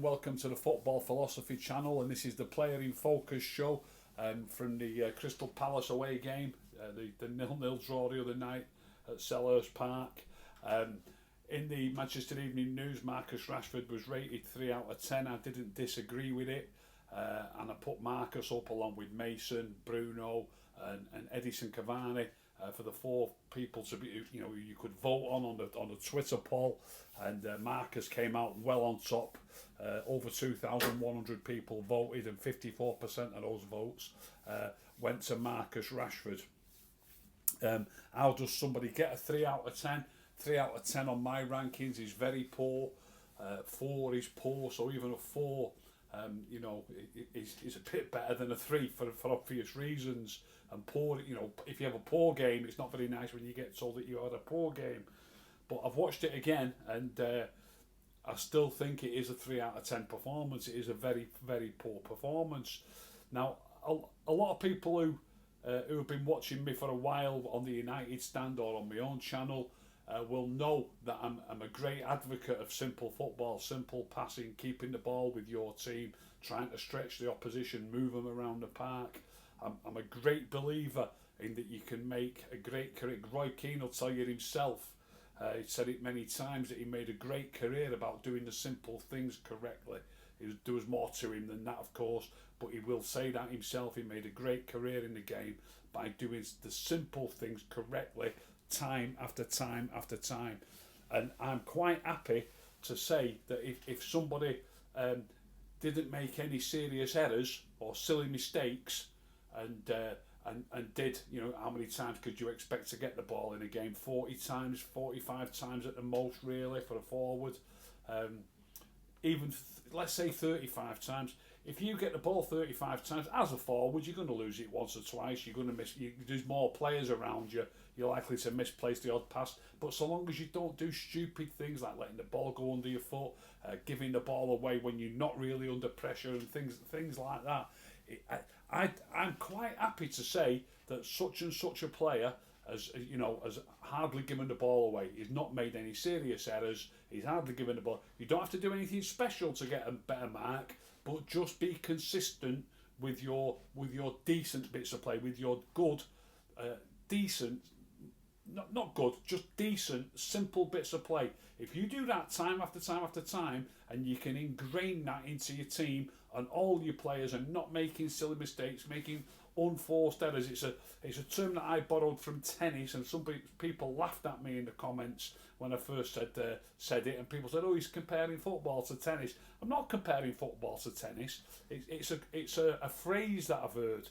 welcome to the Football Philosophy channel, and this is the Player in Focus show from the Crystal Palace away game, the 0-0 draw the other night at Selhurst Park. In the Manchester Evening News, Marcus Rashford was rated 3 out of 10. I didn't disagree with it, and I put Marcus up along with Mason, Bruno and Edison Cavani for the 4 people to be, you could vote on the Twitter poll, and Marcus came out well on top. Over 2,100 people voted, and 54% of those votes went to Marcus Rashford. How does somebody get a 3 out of 10? 3 out of 10 on my rankings is very poor. 4 is poor, so even a 4, is a bit better than a 3 for obvious reasons. And poor, if you have a poor game, it's not very nice when you get told that you had a poor game. But I've watched it again, and I still think it is a 3 out of 10 performance. It is a very, very poor performance. Now, a lot of people who have been watching me for a while on the United stand or on my own channel will know that I'm a great advocate of simple football, simple passing, keeping the ball with your team, trying to stretch the opposition, move them around the park. I'm a great believer in that you can make a great career. Roy Keane will tell you himself, he said it many times, that he made a great career about doing the simple things correctly. There was more to him than that, of course, but he will say that himself. He made a great career in the game by doing the simple things correctly, time after time after time. And I'm quite happy to say that if somebody didn't make any serious errors or silly mistakes, and did, how many times could you expect to get the ball in a game? 40 times, 45 times at the most, really, for a forward. Let's say 35 times. If you get the ball 35 times as a forward, you're going to lose it once or twice. You're going to miss. There's more players around you. You're likely to misplace the odd pass. But so long as you don't do stupid things like letting the ball go under your foot, giving the ball away when you're not really under pressure, and things like that, I'm quite happy to say that such and such a player has hardly given the ball away. He's not made any serious errors. He's hardly given the ball. You don't have to do anything special to get a better mark, but just be consistent with your decent bits of play, with your good, decent, not good, just decent, simple bits of play. If you do that time after time after time, and you can ingrain that into your team and all your players, and not making silly mistakes, making unforced errors. It's a term that I borrowed from tennis, and some people laughed at me in the comments when I first said it, and people said, "Oh, he's comparing football to tennis." I'm not comparing football to tennis. It's a phrase that I've heard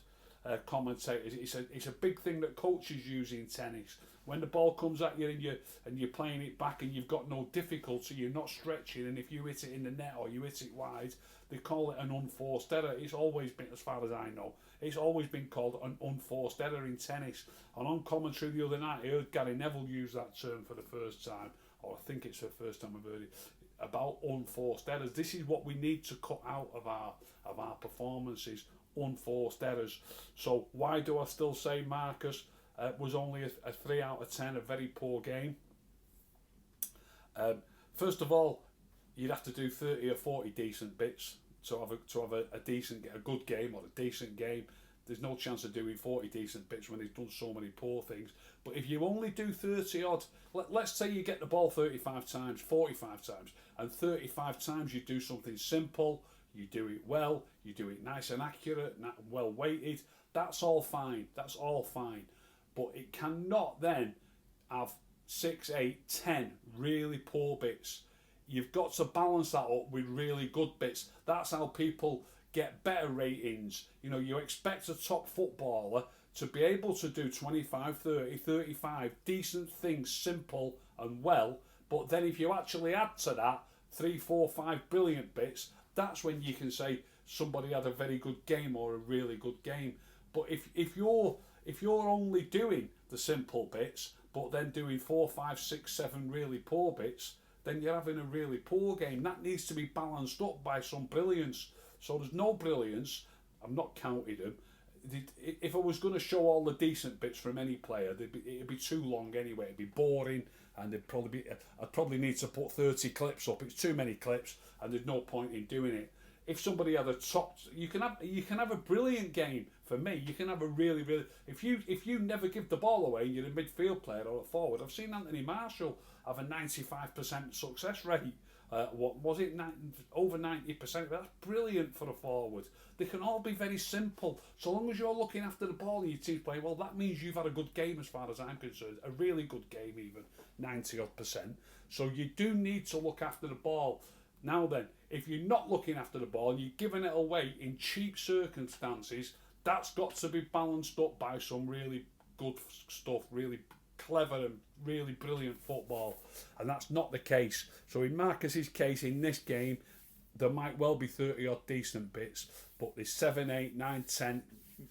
commentators. It's a big thing that coaches use in tennis. When the ball comes at you and you're playing it back and you've got no difficulty, you're not stretching, and if you hit it in the net or you hit it wide, they call it an unforced error. It's always been, as far as I know, it's always been called an unforced error in tennis. And on commentary the other night, I heard Gary Neville use that term for the first time, or I think it's the first time I've heard it, about unforced errors. This is what we need to cut out of our performances, unforced errors. So why do I still say Marcus was only a 3 out of 10, a very poor game? First of all, you'd have to do 30 or 40 decent bits to have a good game or a decent game. There's no chance of doing 40 decent bits when he's done so many poor things. But if you only do 30 odd, let's say you get the ball 35 times, 45 times, and 35 times you do something simple, you do it well, you do it nice and accurate, well weighted, that's all fine. That's all fine. But it cannot then have 6, 8, 10 really poor bits. You've got to balance that up with really good bits. That's how people get better ratings. You expect a top footballer to be able to do 25, 30, 35 decent things, simple and well, but then if you actually add to that 3, 4, 5 brilliant bits, that's when you can say somebody had a very good game or a really good game. But if you're only doing the simple bits, but then doing 4, 5, 6, 7 really poor bits, then you're having a really poor game. That needs to be balanced up by some brilliance. So there's no brilliance. I'm not counting them. if I was going to show all the decent bits from any player, it'd be too long anyway. It'd be boring, and I'd probably need to put 30 clips up. It's too many clips, and there's no point in doing it. If somebody had a top, you can have a brilliant game. For me, you can have a really if you never give the ball away, and you're a midfield player or a forward. I've seen Anthony Marshall have a 95% success rate. What was it? Over 90%. That's brilliant for a forward. They can all be very simple. So long as you're looking after the ball and your team's playing well, that means you've had a good game as far as I'm concerned. A really good game, even 90-odd%. So you do need to look after the ball. Now then, if you're not looking after the ball and you're giving it away in cheap circumstances, that's got to be balanced up by some really good stuff, really clever and really brilliant football, and that's not the case. So in Marcus's case, in this game, there might well be 30 odd decent bits, but there's 7, 8, 9, 10.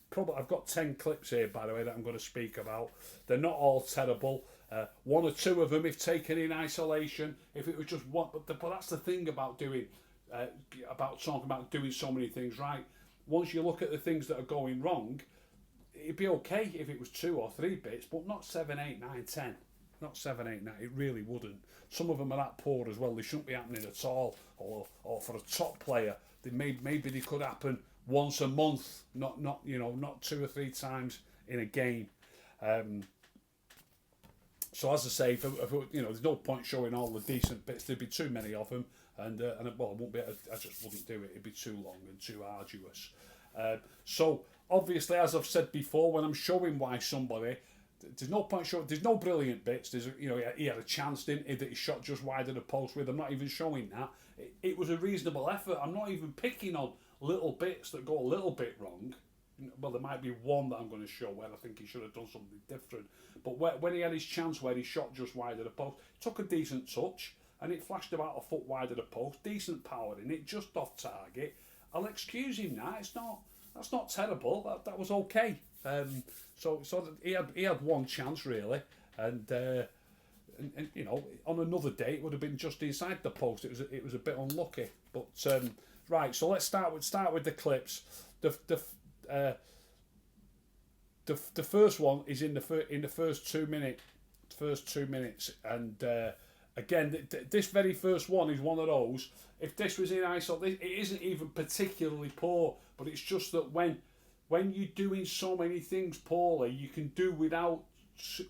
Probably I've got 10 clips here, by the way, that I'm going to speak about. They're not all terrible. One or two of them, if taken in isolation, if it was just one, but that's the thing about talking about doing so many things right. Once you look at the things that are going wrong, it'd be okay if it was 2 or 3 bits, but not 7, 8, 9, 10. Not 7, 8, 9. It really wouldn't. Some of them are that poor as well. They shouldn't be happening at all. Or for a top player, maybe they could happen once a month, not 2 or 3 times in a game. So as I say, if there's no point showing all the decent bits. There'd be too many of them, and I won't be. I just wouldn't do it. It'd be too long and too arduous. So obviously, as I've said before, when I'm showing why somebody, there's no point showing. There's no brilliant bits. He had a chance, didn't he, that he shot just wide of the post with. I'm not even showing that. It was a reasonable effort. I'm not even picking on little bits that go a little bit wrong. Well, there might be one that I'm going to show where I think he should have done something different. But when he had his chance where he shot just wide of the post, took a decent touch, and it flashed about a foot wide of the post. Decent power in it, just off target. I'll excuse him now. That's not terrible. That was okay. So he had one chance really, and on another day it would have been just inside the post. It was a bit unlucky. But right, so let's start with the clips. The first one is in the first 2 minutes, and again, this very first one is one of those. If this was in isolation, it isn't even particularly poor, but it's just that when you're doing so many things poorly, you can do without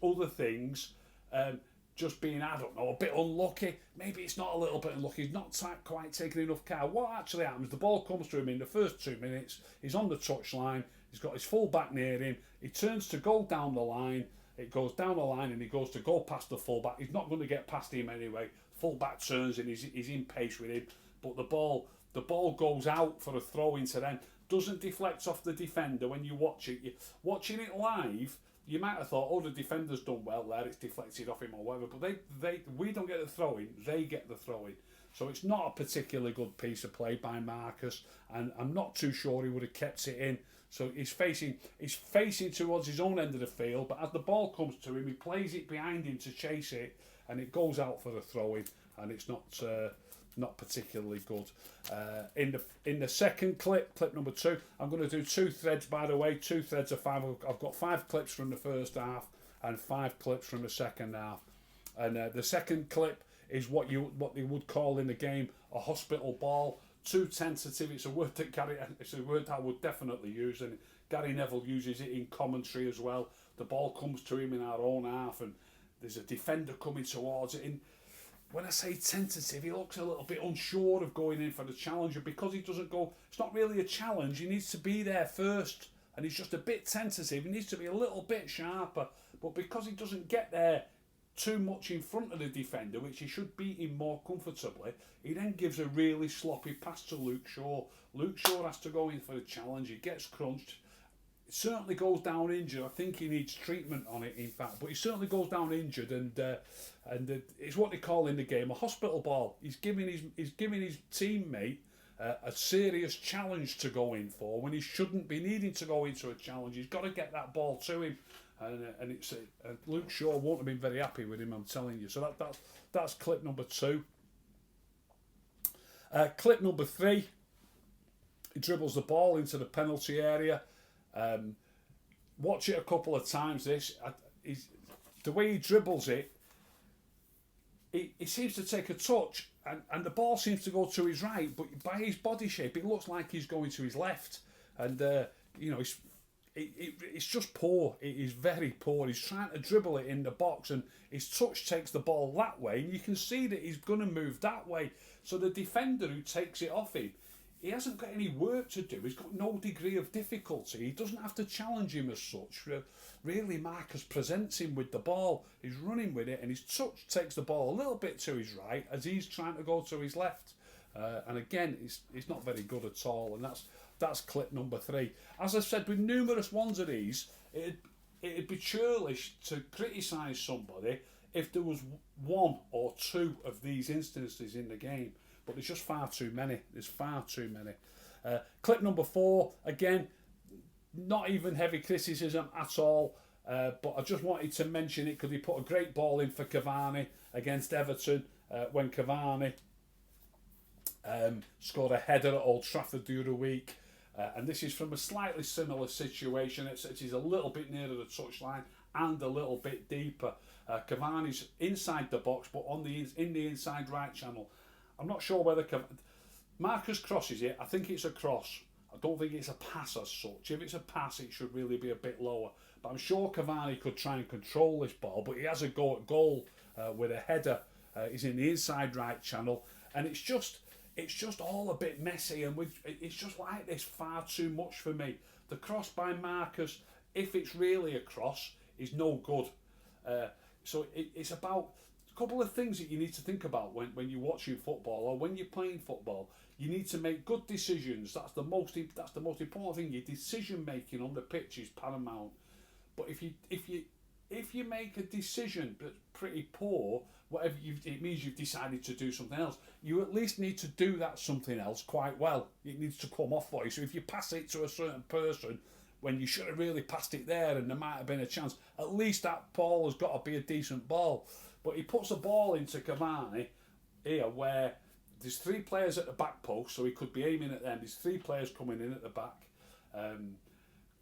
other things. Just being, I don't know, a bit unlucky. Maybe it's not a little bit unlucky. He's not quite taking enough care. What actually happens? The ball comes to him in the first 2 minutes. He's on the touchline. He's got his full back near him. He turns to go down the line. It goes down the line and he goes to go past the full back. He's not going to get past him anyway. Full back turns and he's in pace with him. But the ball goes out for a throw into them. Doesn't deflect off the defender when you watch it. Watching it live, you might have thought, oh, the defender's done well there, it's deflected off him or whatever, but we don't get the throw-in, they get the throw-in. So it's not a particularly good piece of play by Marcus, and I'm not too sure he would have kept it in. So he's facing towards his own end of the field, but as the ball comes to him, he plays it behind him to chase it, and it goes out for the throw-in, and it's not particularly good. In the second clip number 2, I'm going to do 2 threads, by the way, 2 threads of 5. I've got 5 clips from the first half and 5 clips from the second half. And the second clip is what they would call in the game a hospital ball. Too tentative. It's a word I would definitely use, and Gary Neville uses it in commentary as well. The ball comes to him in our own half, and there's a defender coming towards it. And when I say tentative, he looks a little bit unsure of going in for the challenge, and because he doesn't go, it's not really a challenge. He needs to be there first, and he's just a bit tentative. He needs to be a little bit sharper, but because he doesn't get there too much in front of the defender, which he should beat him more comfortably, he then gives a really sloppy pass to Luke Shaw. Luke Shaw has to go in for the challenge. He gets crunched. It certainly goes down injured. I think he needs treatment on it, in fact, but he certainly goes down injured, and it's what they call in the game a hospital ball. He's giving his teammate a serious challenge to go in for when he shouldn't be needing to go into a challenge. He's got to get that ball to him. And it's Luke Shaw won't have been very happy with him, I'm telling you. So that's clip number 2. Clip number 3, he dribbles the ball into the penalty area, Watch it a couple of times. The way he dribbles it, he seems to take a touch, and the ball seems to go to his right, but by his body shape, it looks like he's going to his left. And it's just poor. It is very poor. He's trying to dribble it in the box, and his touch takes the ball that way, and you can see that he's going to move that way. So the defender who takes it off him, he hasn't got any work to do. He's got no degree of difficulty. He doesn't have to challenge him as such. Really, Marcus presents him with the ball. He's running with it, and his touch takes the ball a little bit to his right as he's trying to go to his left. And again, it's not very good at all. And that's clip number 3. As I said, with numerous ones of these, it'd be churlish to criticise somebody if there was 1 or 2 of these instances in the game. But there's just far too many. There's far too many. Clip number 4, again, not even heavy criticism at all. But I just wanted to mention it because he put a great ball in for Cavani against Everton when Cavani scored a header at Old Trafford the other week. And this is from a slightly similar situation. It's a little bit nearer the touchline and a little bit deeper. Cavani's inside the box, but in the inside right channel. I'm not sure whether Marcus crosses it. I think it's a cross. I don't think it's a pass as such. If it's a pass, it should really be a bit lower. But I'm sure Cavani could try and control this ball, but he has a go at goal with a header. He's in the inside right channel, and it's just all a bit messy, and it's just like this far too much for me. The cross by Marcus, if it's really a cross, is no good. So it's about a couple of things that you need to think about when you're watching football or when you're playing football. You need to make good decisions. That's the most important thing. Your decision making on the pitch is paramount. But if you make a decision that's pretty poor, it means you've decided to do something else. You at least need to do that something else quite well. It needs to come off for you. So if you pass it to a certain person when you should have really passed it there and there might have been a chance, at least that ball has got to be a decent ball. But he puts a ball into Cavani here where there's 3 players at the back post, so he could be aiming at them. There's 3 players coming in at the back.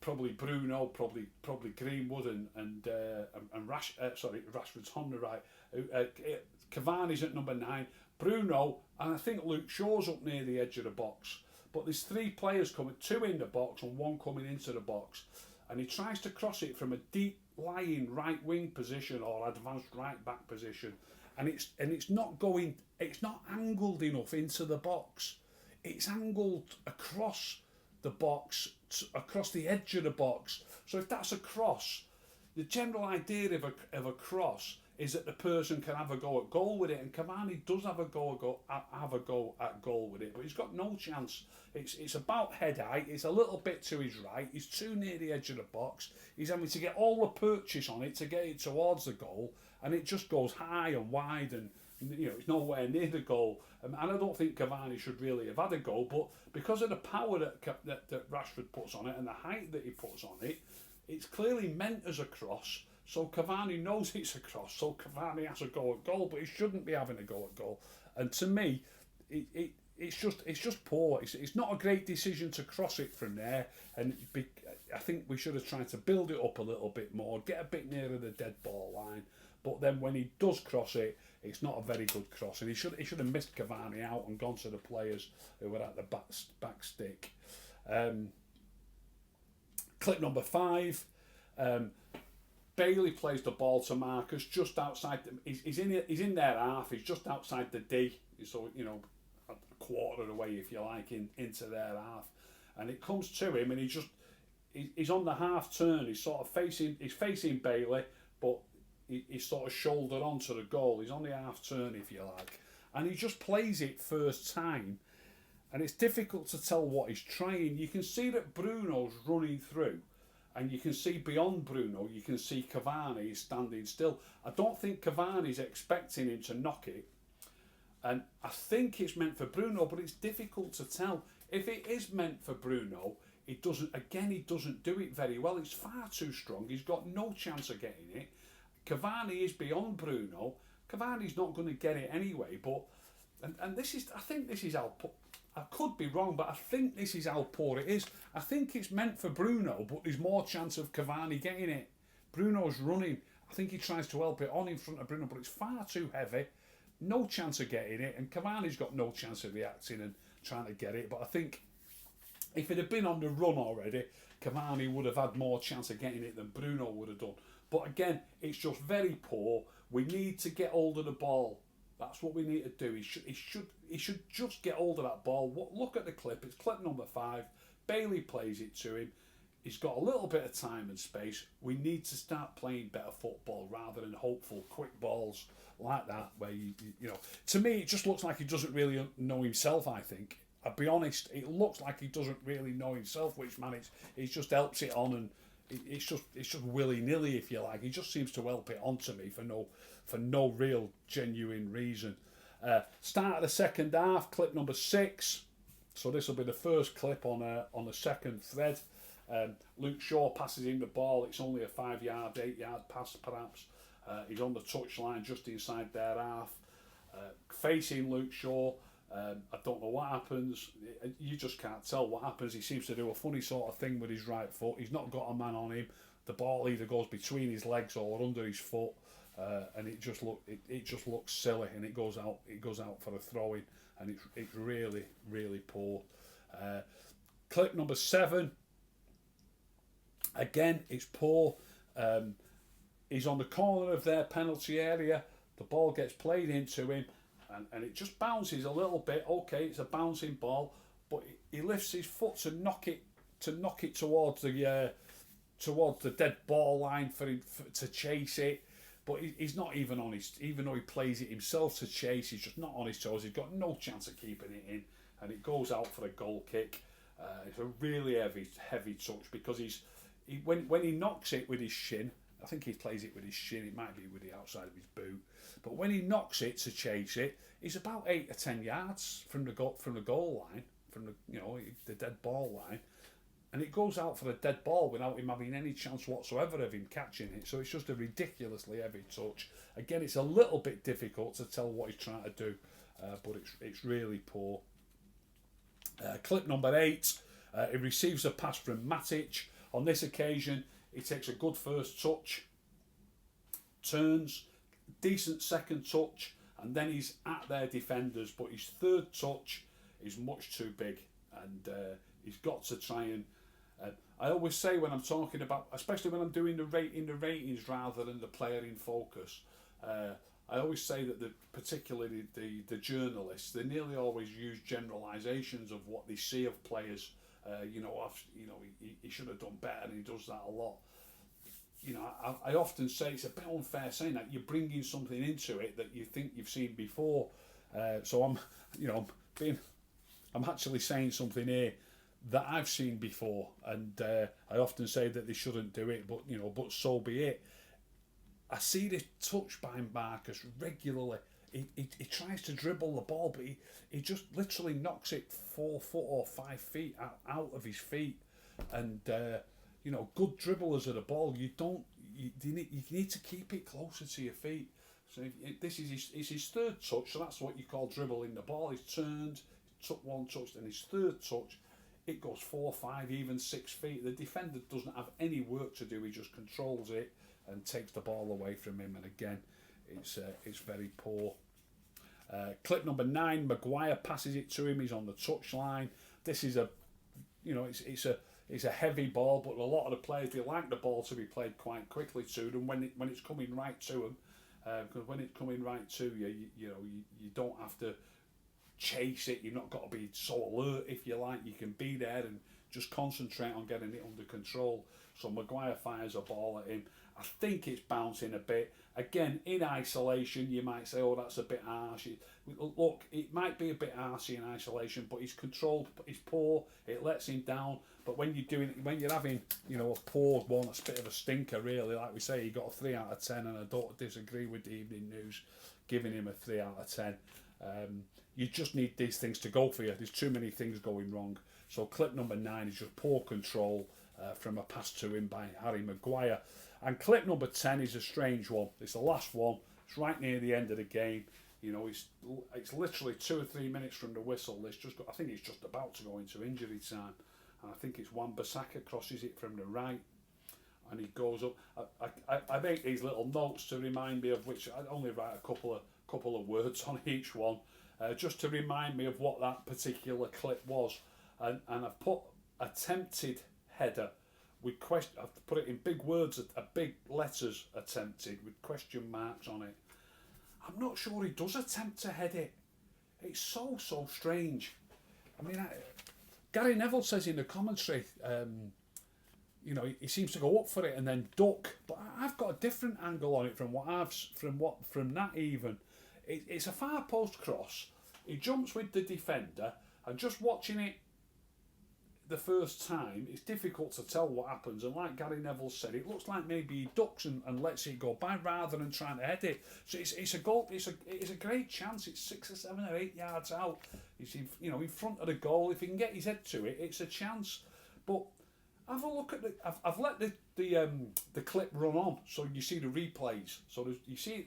Probably Bruno, probably Greenwood and Rashford's on the right. Cavani's at number 9. Bruno, and I think Luke Shaw's up near the edge of the box. But there's 3 players coming, 2 in the box and 1 coming into the box. And he tries to cross it from a deep lying right wing position or advanced right back position. And it's not angled enough into the box. It's angled across the box, across the edge of the box. So if that's a cross, the general idea of a cross is that the person can have a go at goal with it, and Cavani does have a go at goal with it, but he's got no chance. It's about head height. It's a little bit to his right. He's too near the edge of the box. He's having to get all the purchase on it to get it towards the goal, and it just goes high and wide, and it's nowhere near the goal. And I don't think Cavani should really have had a goal, but because of the power that Rashford puts on it and the height that he puts on it, it's clearly meant as a cross. So Cavani knows it's a cross, so Cavani has a go at goal, but he shouldn't be having a go at goal. And to me, it's just poor. It's not a great decision to cross it from there, and I think we should have tried to build it up a little bit more, get a bit nearer the dead ball line. But then when he does cross it, it's not a very good cross, and he should have missed Cavani out and gone to the players who were at the back stick. Clip number 5. Bailey plays the ball to Marcus just outside. He's in their half. He's just outside the D. So a quarter of the way, if you like, into their half, and it comes to him, and he's on the half turn. He's facing Bailey, but he's sort of shouldered onto the goal. He's on the half turn, if you like, and he just plays it first time, and it's difficult to tell what he's trying. You can see that Bruno's running through. And you can see beyond Bruno, you can see Cavani standing still. I don't think Cavani's expecting him to knock it. And I think it's meant for Bruno, but it's difficult to tell. If it is meant for Bruno, he doesn't do it very well. It's far too strong. He's got no chance of getting it. Cavani is beyond Bruno. Cavani's not going to get it anyway. But I think this is how I could be wrong, but I think this is how poor it is. I think it's meant for Bruno, but there's more chance of Cavani getting it. Bruno's running. I think he tries to help it on in front of Bruno, but it's far too heavy. No chance of getting it, and Cavani's got no chance of reacting and trying to get it. But I think if it had been on the run already, Cavani would have had more chance of getting it than Bruno would have done. But again, it's just very poor. We need to get hold of the ball. That's what we need to do. He should just get hold of that ball. Look at the clip. It's clip number 5. Bailey plays it to him. He's got a little bit of time and space. We need to start playing better football rather than hopeful quick balls like that. Where you know, to me, it just looks like he doesn't really know himself. I think. I'll be honest. It looks like he doesn't really know himself. Which man, he just helps it on, and it's just willy nilly, if you like. He just seems to help it on to me for no real genuine reason. Start of the second half, clip number 6. So this will be the first clip on the second thread. Luke Shaw passes him the ball. It's only a 5-yard, 8-yard pass perhaps. He's on the touchline just inside their half. Facing Luke Shaw. I don't know what happens. You just can't tell what happens. He seems to do a funny sort of thing with his right foot. He's not got a man on him. The ball either goes between his legs or under his foot. And it just looks silly, and it goes out for a throw in, and it's really, really poor. Clip number 7. Again, it's poor. He's on the corner of their penalty area. The ball gets played into him, and it just bounces a little bit. Okay, it's a bouncing ball, but he lifts his foot to knock it towards the dead ball line to chase it. But he's not even on his, even though he plays it himself to chase, he's just not on his toes. He's got no chance of keeping it in, and it goes out for a goal kick. It's a really heavy touch because when he knocks it with his shin, I think he plays it with his shin. It might be with the outside of his boot, but when he knocks it to chase it, he's about 8 or 10 yards from the goal line, from the dead ball line. And it goes out for a dead ball without him having any chance whatsoever of him catching it. So it's just a ridiculously heavy touch. Again, it's a little bit difficult to tell what he's trying to do, but it's really poor. Clip number 8. He receives a pass from Matic. On this occasion, he takes a good first touch, turns, decent second touch, and then he's at their defenders. But his third touch is much too big, and he's got to try and... I always say when I'm talking about, especially when I'm doing the ratings rather than the player in focus, I always say that particularly the journalists, they nearly always use generalisations of what they see of players. He should have done better, and he does that a lot. I often say it's a bit unfair saying that. You're bringing something into it that you think you've seen before. So I'm actually saying something here that I've seen before, and I often say that they shouldn't do it, but so be it. I see this touch by Marcus regularly. He tries to dribble the ball, but he just literally knocks it 4 foot or 5 feet out of his feet. And good dribblers of the ball, you need to keep it closer to your feet. So this is his third touch, so that's what you call dribbling the ball. He's turned, took one touch, and his third touch, it goes 4, 5, even 6 feet. The defender doesn't have any work to do. He just controls it and takes the ball away from him. And again, it's very poor. Clip number 9. Maguire passes it to him. He's on the touchline. This is it's a heavy ball, but a lot of the players, they like the ball to be played quite quickly to them when it's coming right to them. Because when it's coming right to you, you don't have to chase it. You've not got to be so alert, if you like. You can be there and just concentrate on getting it under control. So Maguire fires a ball at him. I think it's bouncing a bit. Again, in isolation, you might say, oh, that's a bit harsh. Look, it might be a bit harshy in isolation, but his control is poor. It lets him down. But when you're having, a poor one, it's a bit of a stinker, really. Like we say, he got a 3 out of 10, and I don't disagree with the Evening News giving him a 3 out of 10. You just need these things to go for you. There's too many things going wrong. So clip number 9 is just poor control from a pass to him by Harry Maguire. And clip number 10 is a strange one. It's the last one. It's right near the end of the game. You know, it's literally 2 or 3 minutes from the whistle. I think it's just about to go into injury time, and I think it's Wan-Bissaka crosses it from the right, and he goes up. I make these little notes to remind me of which I only write a couple of words on each one, just to remind me of what that particular clip was, and I've put attempted header with question. I've put it in big words, big letters, attempted with question marks on it. I'm not sure he does attempt to head it. It's so strange. I mean, Gary Neville says in the commentary, you know, he seems to go up for it and then duck. But I've got a different angle on it from that even. It's a far post cross. He jumps with the defender, and just watching it the first time, it's difficult to tell what happens. And like Gary Neville said, it looks like maybe he ducks and lets it go by rather than trying to head it. So it's a goal. It's a great chance. It's 6 or 7 or 8 yards out. He's in front of the goal. If he can get his head to it, it's a chance. But have a look at I've let the clip run on, so you see the replays. So you see it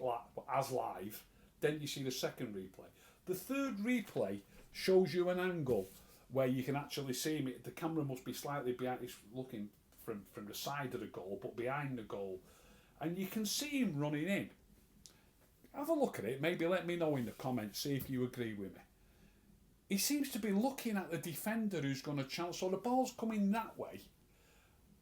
as live, then you see the second replay. The third replay shows you an angle where you can actually see him. The camera must be slightly behind. It's looking from the side of the goal, but behind the goal, and you can see him running in. Have a look at it. Maybe let me know in the comments. See if you agree with me. He seems to be looking at the defender who's going to chance. So the ball's coming that way,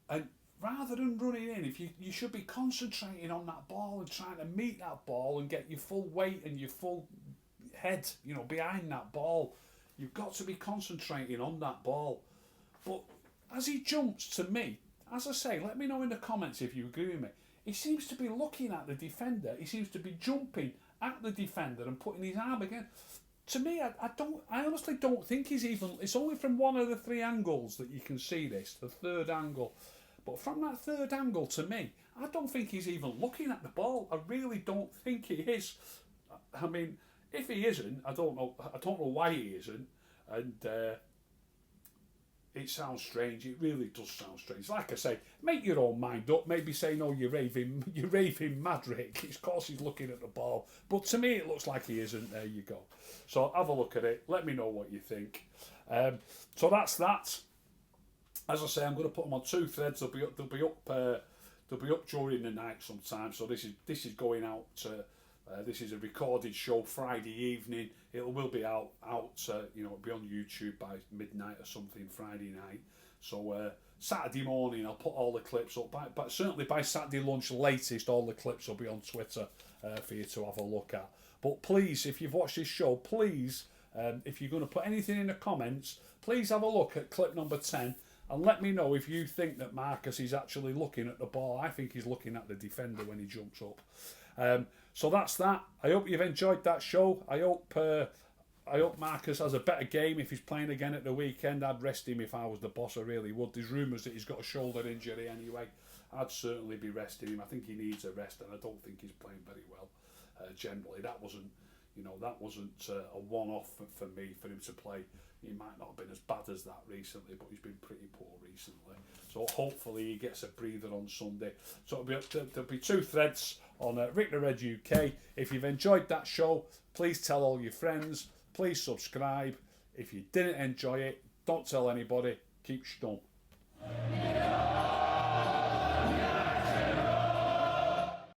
and rather than running in, if you should be concentrating on that ball and trying to meet that ball and get your full weight and your full head, behind that ball. You've got to be concentrating on that ball. But as he jumps, to me, as I say, let me know in the comments if you agree with me. He seems to be looking at the defender. He seems to be jumping at the defender and putting his arm again. To me, I honestly don't think he's even. It's only from one of the 3 angles that you can see this, the third angle. But from that third angle, to me, I don't think he's even looking at the ball. I really don't think he is. I mean, if he isn't, I don't know why he isn't, and it sounds strange. It really does sound strange. Like I say, make your own mind up. Maybe say no, you're raving mad, Rick. Of course he's looking at the ball, but to me it looks like he isn't. There you go. So have a look at it. Let me know what you think. So that's that. As I say, I'm going to put them on 2 threads. They'll be up during the night sometime. So this is going out. This is a recorded show Friday evening. It will be out. It'll be on YouTube by midnight or something Friday night. So Saturday morning I'll put all the clips up. But certainly by Saturday lunch latest, all the clips will be on Twitter for you to have a look at. But please, if you've watched this show, please, if you're going to put anything in the comments, please have a look at clip number 10 and let me know if you think that Marcus is actually looking at the ball. I think he's looking at the defender when he jumps up. So that's that. I hope you've enjoyed that show. I hope Marcus has a better game if he's playing again at the weekend. I'd rest him if I was the boss. I really would. There's rumours that he's got a shoulder injury anyway. I'd certainly be resting him. I think he needs a rest, and I don't think he's playing very well. Generally, that wasn't a one-off for me for him to play. He might not have been as bad as that recently, but he's been pretty poor recently. So hopefully he gets a breather on Sunday. So there'll be 2 threads on Rick the Red UK. If you've enjoyed that show, please tell all your friends. Please subscribe. If you didn't enjoy it, don't tell anybody. Keep stum.